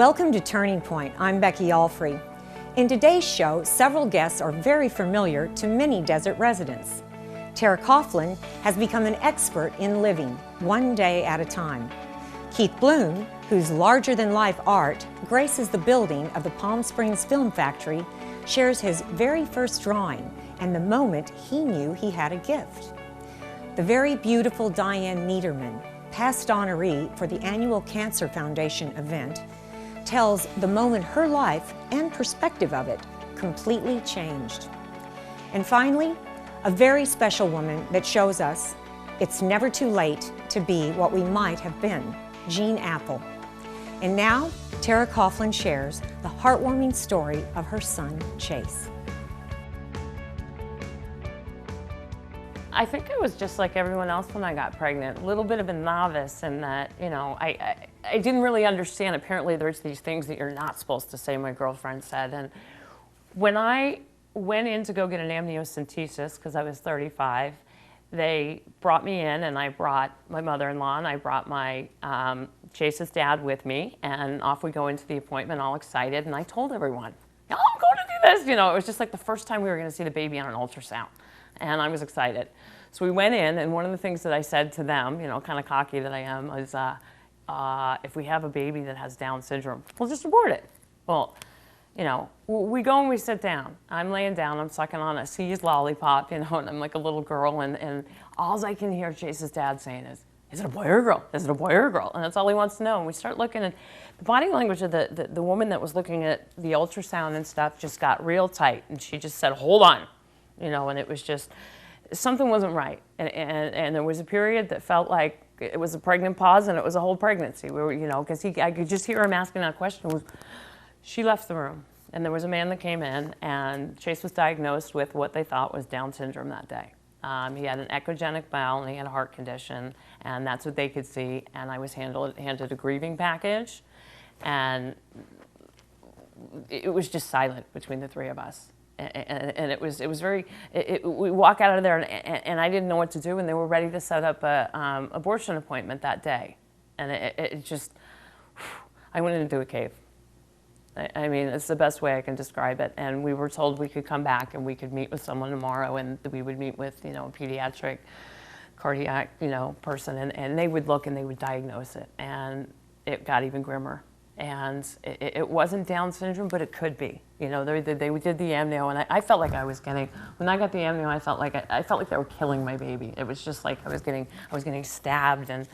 Welcome to Turning Point. I'm Becky Alfrey. In today's show, several guests are very familiar to many desert residents. Tara Coughlin has become an expert in living, one day at a time. Keith Bloom, whose larger-than-life art graces the building of the Palm Springs Film Factory, shares his very first drawing and the moment he knew he had a gift. The very beautiful Diane Neiderman, past honoree for the annual Cancer Foundation event, tells the moment her life and perspective of it completely changed. And finally, a very special woman that shows us it's never too late to be what we might have been, Jean Apple. And now, Tara Coughlin shares the heartwarming story of her son, Chase. I think I was just like everyone else when I got pregnant, a little bit of a novice in that, you know, I didn't really understand. Apparently there's these things that you're not supposed to say, my girlfriend said. And when I went in to go get an amniocentesis, because I was 35, they brought me in and I brought my mother-in-law and I brought my Chase's dad with me, and off we go into the appointment all excited, and I told everyone, oh, I'm going to do this. You know, it was just like the first time we were going to see the baby on an ultrasound. And I was excited. So we went in, and one of the things that I said to them, you know, kind of cocky that I am, was if we have a baby that has Down syndrome, we'll just abort it. Well, you know, we go and we sit down. I'm laying down, I'm sucking on a seized lollipop, you know, and I'm like a little girl, and all I can hear Chase's dad saying is it a boy or a girl? Is it a boy or a girl? And that's all he wants to know. And we start looking at the body language of the woman that was looking at the ultrasound and stuff just got real tight, and she just said, hold on. You know, and it was just, something wasn't right. And there was a period that felt like it was a pregnant pause and it was a whole pregnancy. We were, you know, because I could just hear him asking that question. She left the room, and there was a man that came in, and Chase was diagnosed with what they thought was Down syndrome that day. He had an echogenic bowel and he had a heart condition, and that's what they could see. And I was handed a grieving package, and it was just silent between the three of us. And it was very, we walk out of there and I didn't know what to do, and they were ready to set up a abortion appointment that day. And it just, I went into a cave. I mean, it's the best way I can describe it. And we were told we could come back and we could meet with someone tomorrow, and we would meet with, you know, a pediatric cardiac, you know, person, and they would look and they would diagnose it. And it got even grimmer. And it wasn't Down syndrome, but it could be. You know, they did the amnio, and I felt like I was getting, when I got the amnio, I felt like they were killing my baby. It was just like I was getting stabbed, and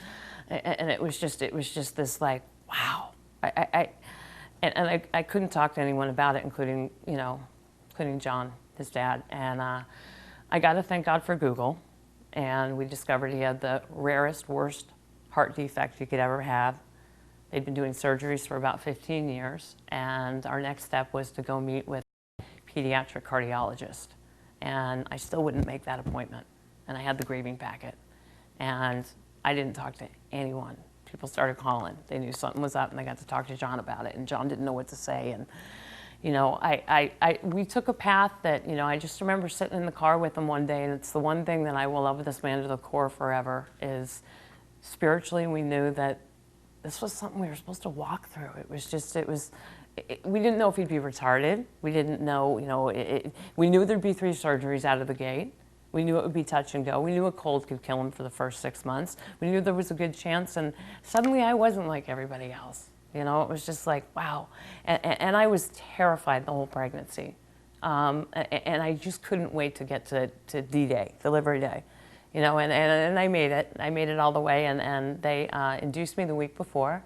it was just this like, wow. I couldn't talk to anyone about it, including John, his dad. And I got to thank God for Google, and we discovered he had the rarest, worst heart defect you could ever have. They'd been doing surgeries for about 15 years, and our next step was to go meet with a pediatric cardiologist. And I still wouldn't make that appointment. And I had the grieving packet. And I didn't talk to anyone. People started calling. They knew something was up, and they got to talk to John about it, and John didn't know what to say. And you know, we took a path that, you know, I just remember sitting in the car with him one day, and it's the one thing that I will love this man to the core forever, is spiritually we knew that this was something we were supposed to walk through. It was just, we didn't know if he'd be retarded. We didn't know, you know, we knew there'd be 3 surgeries out of the gate. We knew it would be touch and go. We knew a cold could kill him for the first 6 months. We knew there was a good chance, and suddenly I wasn't like everybody else. You know, it was just like, wow. And I was terrified the whole pregnancy. And I just couldn't wait to get to D-Day, delivery day. You know, and I made it. I made it all the way, and they induced me the week before,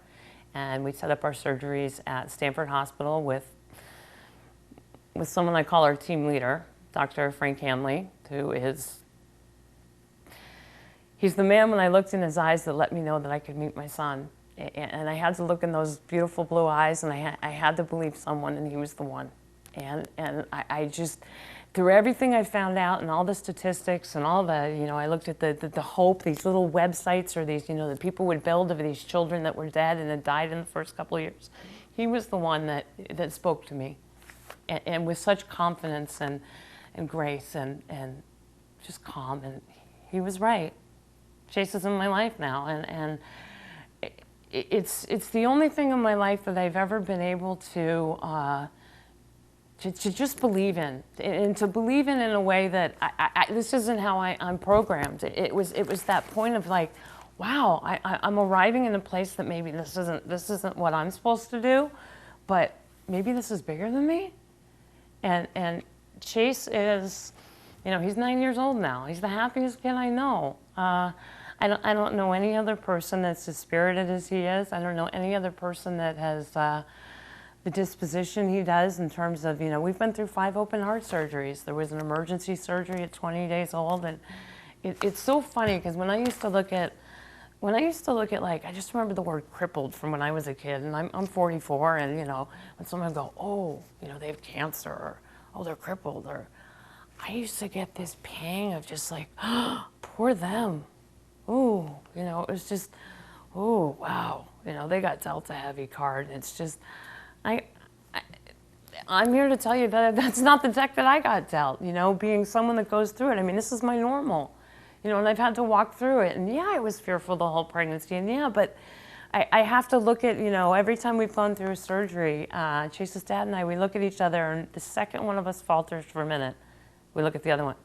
and we set up our surgeries at Stanford Hospital with someone I call our team leader, Dr. Frank Hanley, who he's the man when I looked in his eyes that let me know that I could meet my son. And I had to look in those beautiful blue eyes, and I had to believe someone, and he was the one. And I just, through everything I found out and all the statistics and all the, you know, I looked at the hope, these little websites or these, you know, that people would build of these children that were dead and had died in the first couple of years. He was the one that spoke to me, and with such confidence and grace and just calm. And he was right. Chase is in my life now, and it's the only thing in my life that I've ever been able to just believe in, and to believe in a way that this isn't how I'm programmed. It was that point of like, wow, I'm arriving in a place that maybe this isn't what I'm supposed to do, but maybe this is bigger than me. And Chase is, you know, he's 9 years old now. He's the happiest kid I know. I don't know any other person that's as spirited as he is. I don't know any other person that has the disposition he does in terms of, you know, we've been through 5 open heart surgeries. There was an emergency surgery at 20 days old, and it's so funny because when I used to look at like, I just remember the word crippled from when I was a kid, and I'm 44, and you know, when someone go, oh, you know, they have cancer, or oh, they're crippled, or I used to get this pang of just like, oh, poor them. Ooh, you know, it was just, oh, wow, you know, they got dealt a heavy card, and it's just, I'm here to tell you that that's not the deck that I got dealt, you know, being someone that goes through it. I mean, this is my normal, you know, and I've had to walk through it. And yeah, I was fearful the whole pregnancy, and yeah, but I have to look at, you know, every time we've gone through a surgery, Chase's dad and I, we look at each other, and the second one of us falters for a minute, we look at the other one.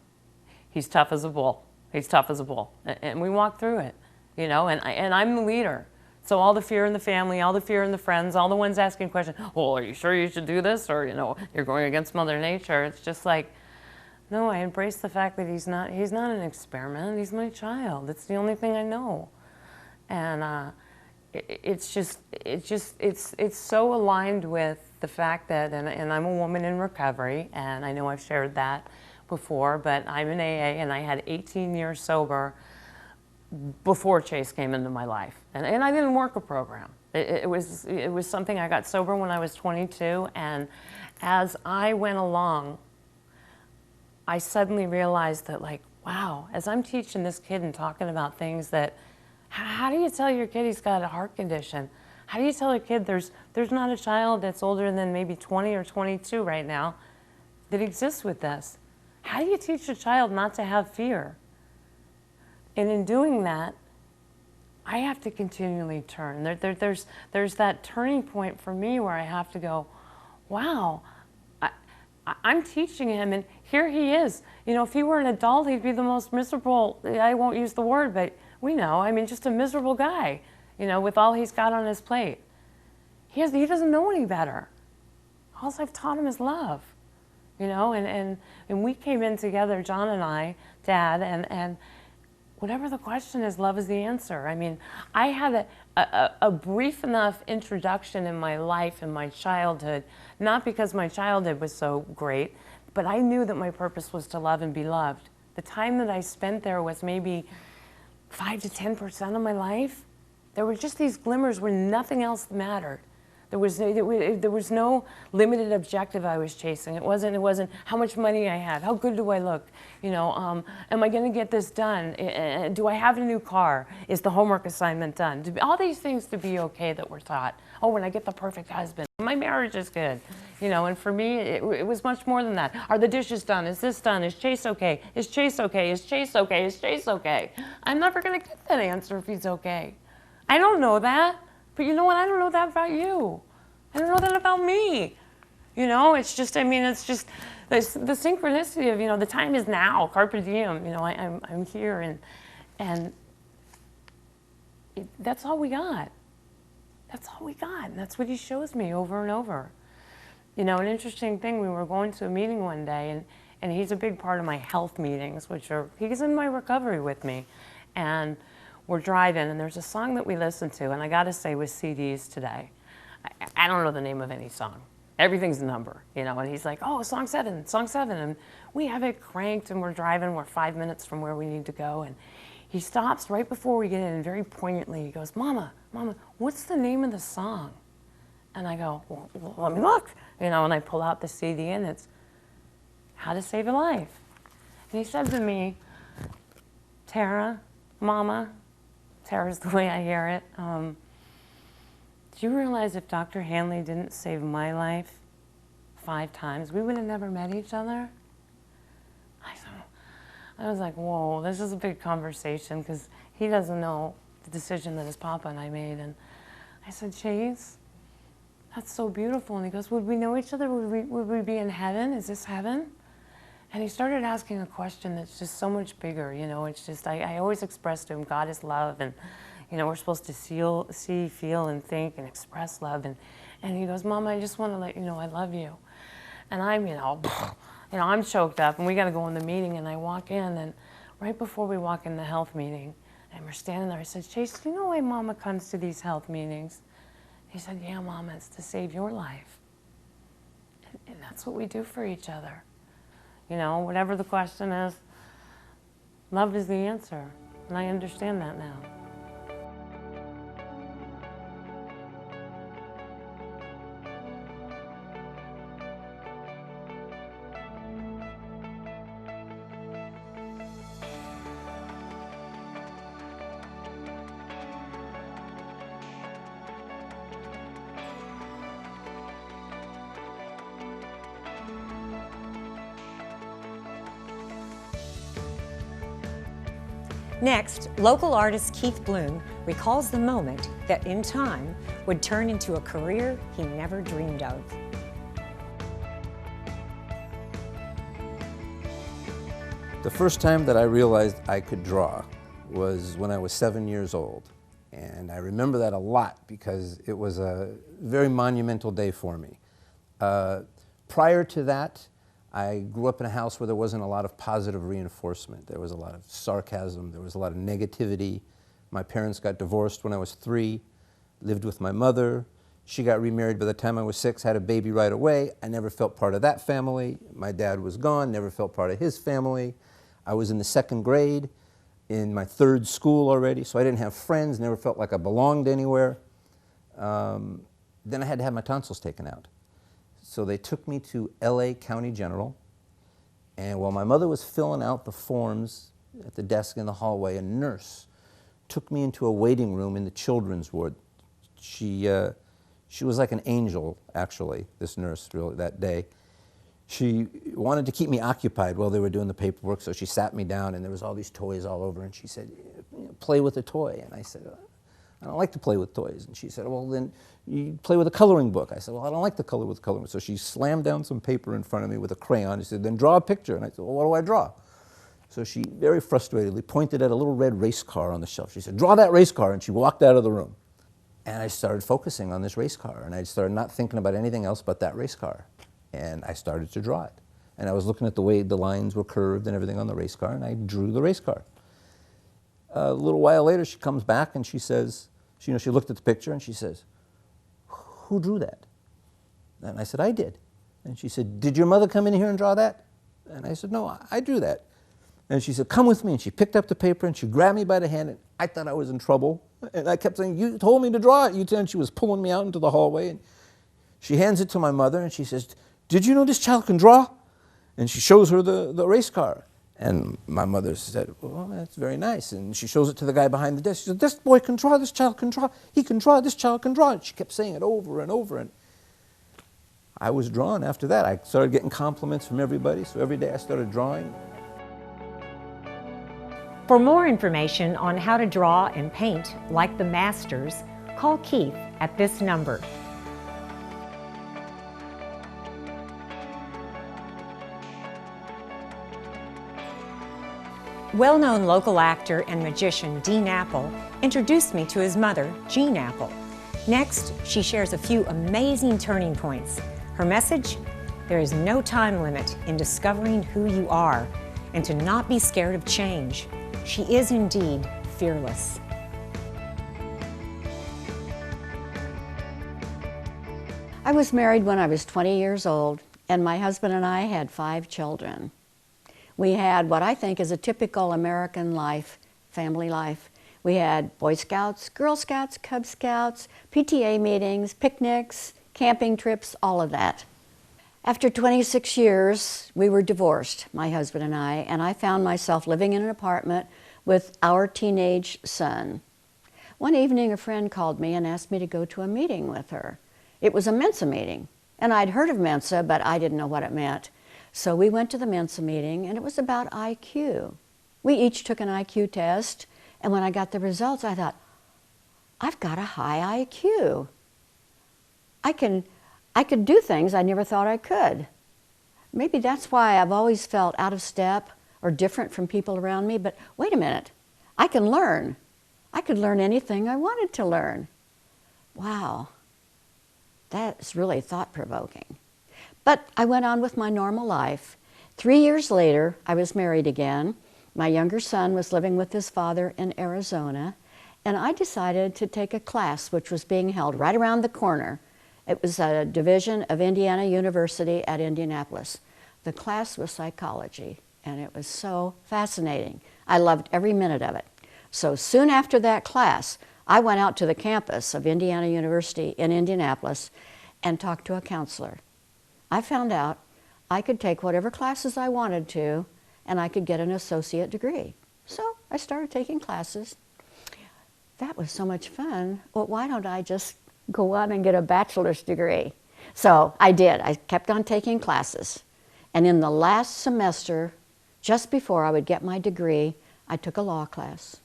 He's tough as a bull. He's tough as a bull. And we walk through it, you know, and I'm the leader. So all the fear in the family, all the fear in the friends, all the ones asking questions, well, are you sure you should do this? Or, you know, you're going against Mother Nature. It's just like, no, I embrace the fact that he's not an experiment. He's my child. It's the only thing I know. And it's so aligned with the fact that, and I'm a woman in recovery, and I know I've shared that before, but I'm in AA, and I had 18 years sober before Chase came into my life, and I didn't work a program. It was something. I got sober when I was 22, and as I went along, I suddenly realized that, like, wow, as I'm teaching this kid and talking about things that, how do you tell your kid he's got a heart condition? How do you tell a kid there's not a child that's older than maybe 20 or 22 right now that exists with this? How do you teach a child not to have fear? And in doing that, I have to continually turn. There's that turning point for me where I have to go, wow, I'm teaching him, and here he is. You know, if he were an adult, he'd be the most miserable, I won't use the word, but we know, I mean, just a miserable guy, you know, with all he's got on his plate. He doesn't know any better. All I've taught him is love, you know, and we came in together, John and I, Dad, and whatever the question is, love is the answer. I mean, I had a brief enough introduction in my life, in my childhood, not because my childhood was so great, but I knew that my purpose was to love and be loved. The time that I spent there was maybe 5 to 10% of my life. There were just these glimmers where nothing else mattered. There was no limited objective I was chasing. It wasn't how much money I have, how good do I look, you know, am I going to get this done? Do I have a new car? Is the homework assignment done? All these things to be okay that we're taught. Oh, when I get the perfect husband, my marriage is good, you know. And for me, it was much more than that. Are the dishes done? Is this done? Is Chase okay? Is Chase okay? Is Chase okay? Is Chase okay? I'm never going to get that answer if he's okay. I don't know that. But you know what? I don't know that about you. I don't know that about me. You know, it's just, I mean, it's just the synchronicity of, you know, the time is now, carpe diem. You know, I'm here, and that's all we got. That's all we got. And that's what he shows me over and over. You know, an interesting thing, we were going to a meeting one day, and he's a big part of my health meetings, he's in my recovery with me. And we're driving, and there's a song that we listen to, and I gotta say, with CDs today, I don't know the name of any song. Everything's a number, you know, and he's like, oh, song 7, and we have it cranked, and we're driving, we're 5 minutes from where we need to go, and he stops right before we get in, and very poignantly, he goes, Mama, what's the name of the song? And I go, well, let me look, you know, and I pull out the CD, and it's How to Save a Life. And he said to me, Tara, Mama, Tara's the way I hear it. Do you realize if Dr. Hanley didn't save my life 5 times, we would have never met each other? I was like, whoa, this is a big conversation, because he doesn't know the decision that his papa and I made. And I said, Chase, that's so beautiful. And he goes, would we know each other? Would we be in heaven? Is this heaven? And he started asking a question that's just so much bigger, you know. It's just, I always expressed to him, God is love, and, you know, we're supposed to see, feel, and think, and express love. And he goes, Mom, I just want to let you know I love you. And I'm, I'm choked up, and we got to go in the meeting, and I walk in, and right before we walk in the health meeting, and we're standing there, I said, Chase, do you know why Mama comes to these health meetings? He said, yeah, Mama, it's to save your life. And that's what we do for each other. You know, whatever the question is, love is the answer, and I understand that now. Next, local artist Keith Bloom recalls the moment that in time would turn into a career he never dreamed of. The first time that I realized I could draw was when I was 7 years old. And I remember that a lot because it was a very monumental day for me. Prior to that, I grew up in a house where there wasn't a lot of positive reinforcement. There was a lot of sarcasm, there was a lot of negativity. My parents got divorced when I was 3, lived with my mother. She got remarried by the time I was 6, had a baby right away. I never felt part of that family. My dad was gone, never felt part of his family. I was in the 2nd grade, in my 3rd school already, so I didn't have friends, never felt like I belonged anywhere. Then I had to have my tonsils taken out. So they took me to LA County General, and while my mother was filling out the forms at the desk in the hallway, a nurse took me into a waiting room in the children's ward. She was like an angel, actually, this nurse, really, that day. She wanted to keep me occupied while they were doing the paperwork, so she sat me down, and there was all these toys all over, and she said, play with a toy. And I said, I don't like to play with toys. And she said, well, then you play with a coloring book. I said, well, I don't like to color with coloring book. So she slammed down some paper in front of me with a crayon. She said, then draw a picture. And I said, well, what do I draw? So she very frustratedly pointed at a little red race car on the shelf. She said, draw that race car. And she walked out of the room. And I started focusing on this race car. And I started not thinking about anything else but that race car. And I started to draw it. And I was looking at the way the lines were curved and everything on the race car, and I drew the race car. A little while later, she comes back and she says, she looked at the picture and she says, who drew that? And I said, I did. And she said, did your mother come in here and draw that? And I said, no, I drew that. And she said, come with me. And she picked up the paper and she grabbed me by the hand, and I thought I was in trouble. And I kept saying, you told me to draw it. And she was pulling me out into the hallway. And she hands it to my mother and she says, did you know this child can draw? And she shows her the race car. And my mother said, well, that's very nice. And she shows it to the guy behind the desk. She said, this boy can draw, this child can draw. He can draw, this child can draw. And she kept saying it over and over. And I was drawn after that. I started getting compliments from everybody. So every day I started drawing. For more information on how to draw and paint like the masters, call Keith at this number. Well-known local actor and magician Dean Apple introduced me to his mother, Jean Apple. Next, she shares a few amazing turning points. Her message? There is no time limit in discovering who you are, and to not be scared of change. She is indeed fearless. I was married when I was 20 years old, and my husband and I had 5 children. We had what I think is a typical American life, family life. We had Boy Scouts, Girl Scouts, Cub Scouts, PTA meetings, picnics, camping trips, all of that. After 26 years, we were divorced, my husband and I found myself living in an apartment with our teenage son. One evening, a friend called me and asked me to go to a meeting with her. It was a Mensa meeting, and I'd heard of Mensa, but I didn't know what it meant. So we went to the Mensa meeting, and it was about IQ. We each took an IQ test, and when I got the results, I thought, I've got a high IQ. I could do things I never thought I could. Maybe that's why I've always felt out of step or different from people around me, but wait a minute, I can learn. I could learn anything I wanted to learn. Wow, that's really thought-provoking. But I went on with my normal life. 3 years later, I was married again. My younger son was living with his father in Arizona, and I decided to take a class which was being held right around the corner. It was a division of Indiana University at Indianapolis. The class was psychology, and it was so fascinating. I loved every minute of it. So soon after that class, I went out to the campus of Indiana University in Indianapolis and talked to a counselor. I found out I could take whatever classes I wanted to, and I could get an associate degree. So I started taking classes. That was so much fun. Well, why don't I just go on and get a bachelor's degree? So I did. I kept on taking classes. And in the last semester, just before I would get my degree, I took a law class.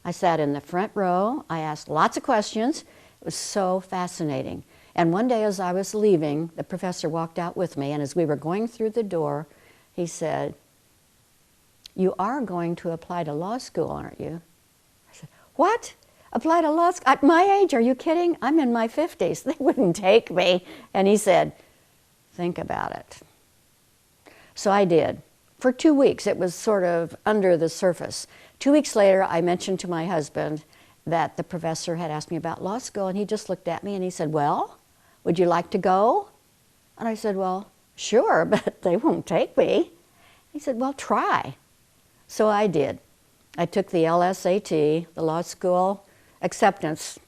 I sat in the front row. I asked lots of questions. It was so fascinating. And one day as I was leaving, the professor walked out with me, and as we were going through the door, he said, "You are going to apply to law school, aren't you?" I said, "What? Apply to law school? At my age, are you kidding? I'm in my 50s. They wouldn't take me." And he said, "Think about it." So I did. For 2 weeks, it was sort of under the surface. 2 weeks later, I mentioned to my husband that the professor had asked me about law school, and he just looked at me and he said, "Well, would you like to go?" And I said, "Well, sure, but they won't take me." He said, "Well, try." So I did. I took the LSAT, the law school acceptance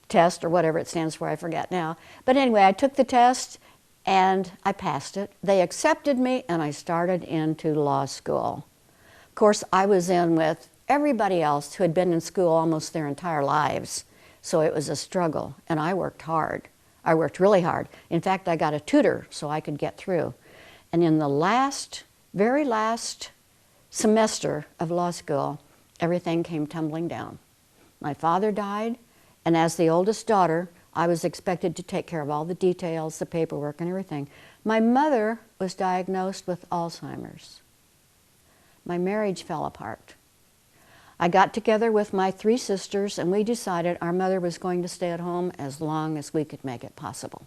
test, or whatever it stands for, I forget now. But anyway, I took the test and I passed it. They accepted me and I started into law school. Of course, I was in with everybody else who had been in school almost their entire lives. So it was a struggle, and I worked hard. I worked really hard. In fact, I got a tutor so I could get through. And in the very last semester of law school, everything came tumbling down. My father died, and as the oldest daughter, I was expected to take care of all the details, the paperwork, and everything. My mother was diagnosed with Alzheimer's. My marriage fell apart. I got together with my 3 sisters, and we decided our mother was going to stay at home as long as we could make it possible.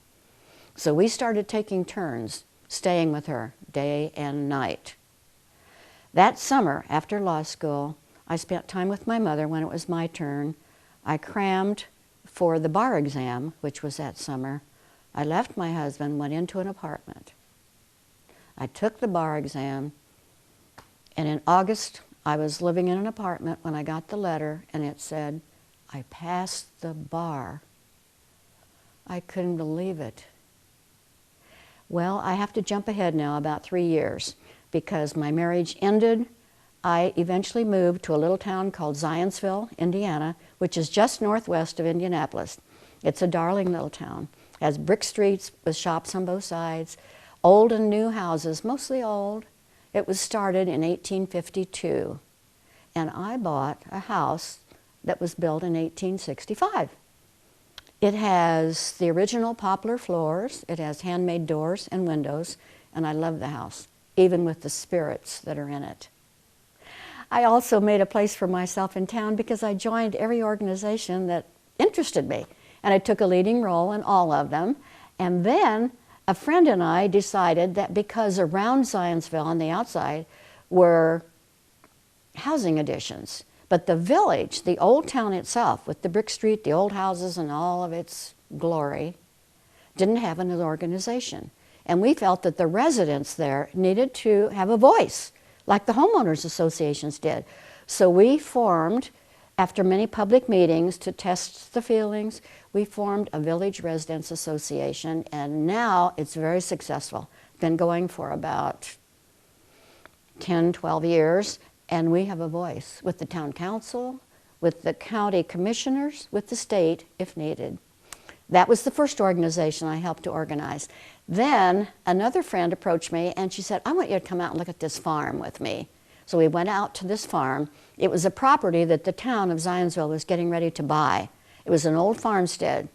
So we started taking turns, staying with her day and night. That summer, after law school, I spent time with my mother when it was my turn. I crammed for the bar exam, which was that summer. I left my husband, went into an apartment. I took the bar exam, and in August, I was living in an apartment when I got the letter, and it said, "I passed the bar." I couldn't believe it. Well, I have to jump ahead now about 3 years, because my marriage ended. I eventually moved to a little town called Zionsville, Indiana, which is just northwest of Indianapolis. It's a darling little town. It has brick streets with shops on both sides, old and new houses, mostly old. It was started in 1852, and I bought a house that was built in 1865. It has the original poplar floors, it has handmade doors and windows, and I love the house, even with the spirits that are in it. I also made a place for myself in town because I joined every organization that interested me, and I took a leading role in all of them. And then a friend and I decided that because around Zionsville on the outside were housing additions, but the village, the old town itself, with the brick street, the old houses, and all of its glory, didn't have an organization. And we felt that the residents there needed to have a voice, like the homeowners associations did. So we formed, after many public meetings to test the feelings, we formed a Village Residents Association, and now it's very successful. Been going for about 10, 12 years, and we have a voice with the town council, with the county commissioners, with the state, if needed. That was the first organization I helped to organize. Then another friend approached me, and she said, "I want you to come out and look at this farm with me." So we went out to this farm. It was a property that the town of Zionsville was getting ready to buy. It was an old farmstead,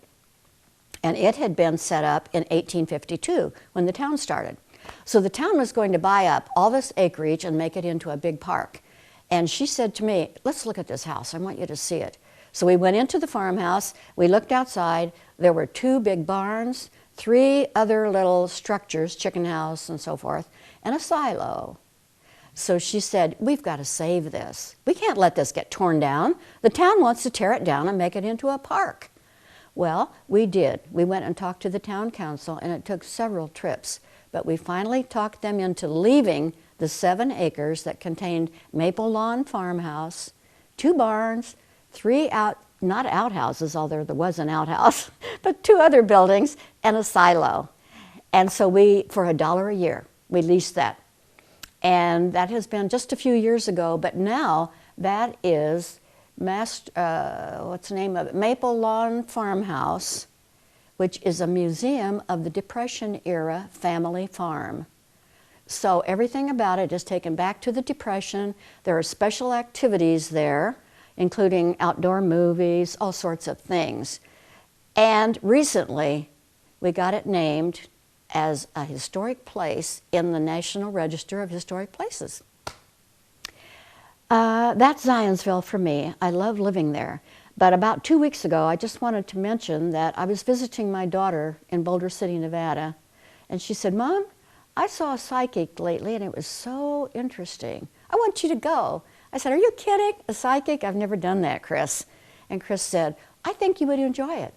and it had been set up in 1852 when the town started. So the town was going to buy up all this acreage and make it into a big park. And she said to me, let's look at this house. I want you to see it. So we went into the farmhouse. We looked outside. There were 2 big barns, 3 other little structures, chicken house and so forth, and a silo. So she said, we've got to save this. We can't let this get torn down. The town wants to tear it down and make it into a park. Well, we did. We went and talked to the town council, and it took several trips. But we finally talked them into leaving the 7 acres that contained Maple Lawn Farmhouse, 2 barns, 3 not outhouses, although there was an outhouse, but 2 other buildings and a silo. And so we, for $1 a year, we leased that. And that has been just a few years ago, but now that is what's the name of it? Maple Lawn Farmhouse, which is a museum of the Depression era family farm. So everything about it is taken back to the Depression. There are special activities there, including outdoor movies, all sorts of things. And recently, we got it named as a historic place in the National Register of Historic Places. That's Zionsville for me. I love living there. But about 2 weeks ago, I just wanted to mention that I was visiting my daughter in Boulder City, Nevada, and she said, Mom, I saw a psychic lately and it was so interesting. I want you to go. I said, are you kidding? A psychic? I've never done that, Chris. And Chris said, I think you would enjoy it.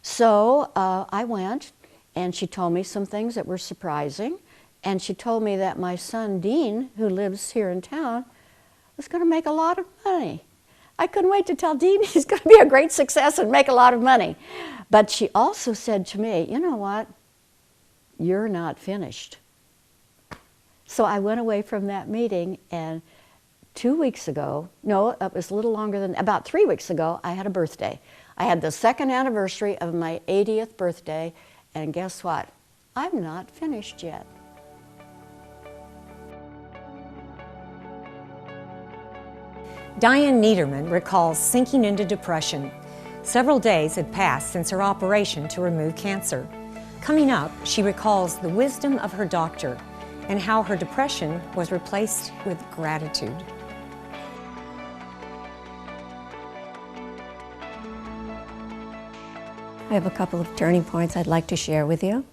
So I went, and she told me some things that were surprising, and she told me that my son Dean, who lives here in town, was going to make a lot of money. I couldn't wait to tell Dean he's going to be a great success and make a lot of money. But she also said to me, you know what? You're not finished. So I went away from that meeting, and 2 weeks ago, no, it was a little longer than, about 3 weeks ago, I had a birthday. I had the 2nd anniversary of my 80th birthday, and guess what? I'm not finished yet. Diane Neiderman recalls sinking into depression. Several days had passed since her operation to remove cancer. Coming up, she recalls the wisdom of her doctor and how her depression was replaced with gratitude. I have a couple of turning points I'd like to share with you.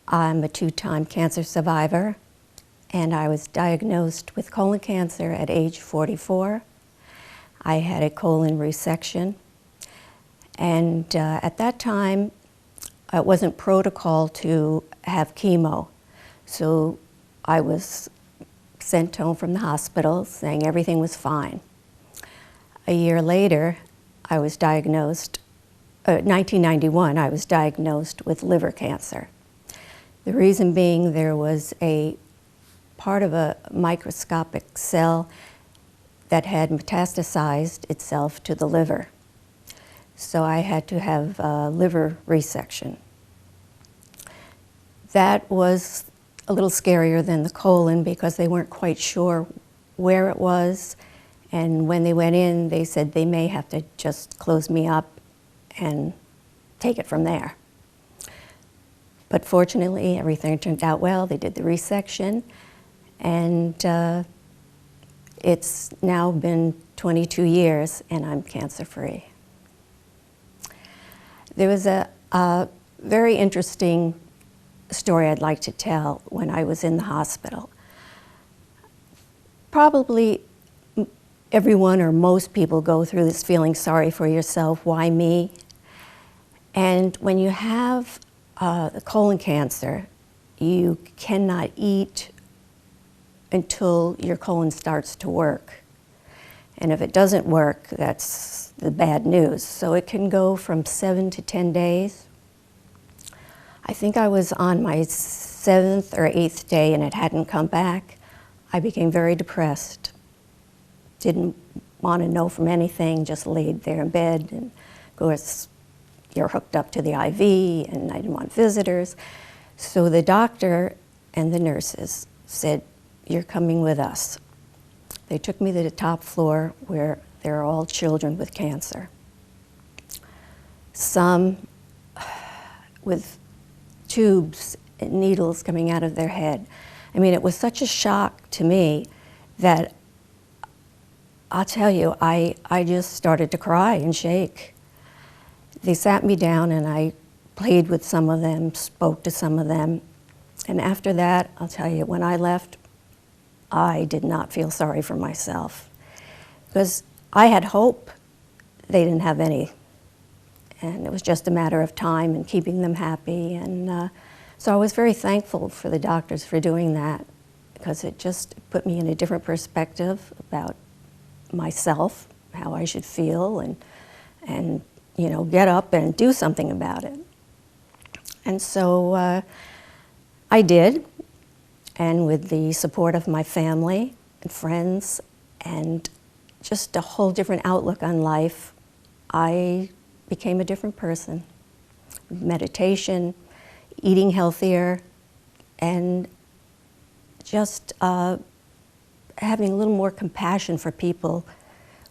I'm a 2-time cancer survivor, and I was diagnosed with colon cancer at age 44. I had a colon resection, and at that time, it wasn't protocol to have chemo. So I was sent home from the hospital saying everything was fine. A year later, I was diagnosed 1991, I was diagnosed with liver cancer. The reason being there was a part of a microscopic cell that had metastasized itself to the liver. So I had to have a liver resection. That was a little scarier than the colon because they weren't quite sure where it was, and when they went in, they said they may have to just close me up and take it from there. But fortunately, everything turned out well. They did the resection, and it's now been 22 years, and I'm cancer-free. There was a very interesting story I'd like to tell when I was in the hospital. Probably everyone or most people go through this feeling sorry for yourself, why me? And when you have the colon cancer, you cannot eat until your colon starts to work. And if it doesn't work, that's the bad news. So it can go from 7 to 10 days. I think I was on my 7th or 8th day and it hadn't come back. I became very depressed. Didn't want to know from anything, just laid there in bed. And of course, you're hooked up to the IV, and I didn't want visitors. So the doctor and the nurses said, "You're coming with us." They took me to the top floor where there are all children with cancer. some with tubes and needles coming out of their head. I mean, it was such a shock to me that I'll tell you, I just started to cry and shake. They sat me down and I played with some of them, spoke to some of them. And after that, I'll tell you, when I left, I did not feel sorry for myself. Because I had hope, they didn't have any. And it was just a matter of time and keeping them happy. And so I was very thankful for the doctors for doing that, because it just put me in a different perspective about myself, how I should feel, and you know, get up and do something about it. And so I did, and with the support of my family and friends and just a whole different outlook on life, I became a different person. Meditation, eating healthier, and just having a little more compassion for people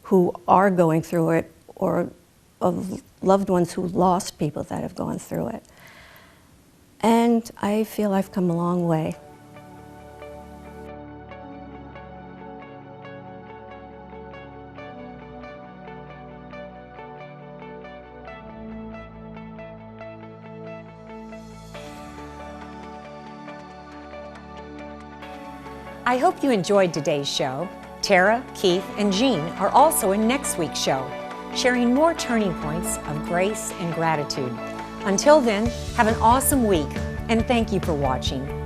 who are going through it, or of loved ones who lost people that have gone through it. And I feel I've come a long way. I hope you enjoyed today's show. Tara, Keith, and Jean are also in next week's show, sharing more turning points of grace and gratitude. Until then, have an awesome week, and thank you for watching.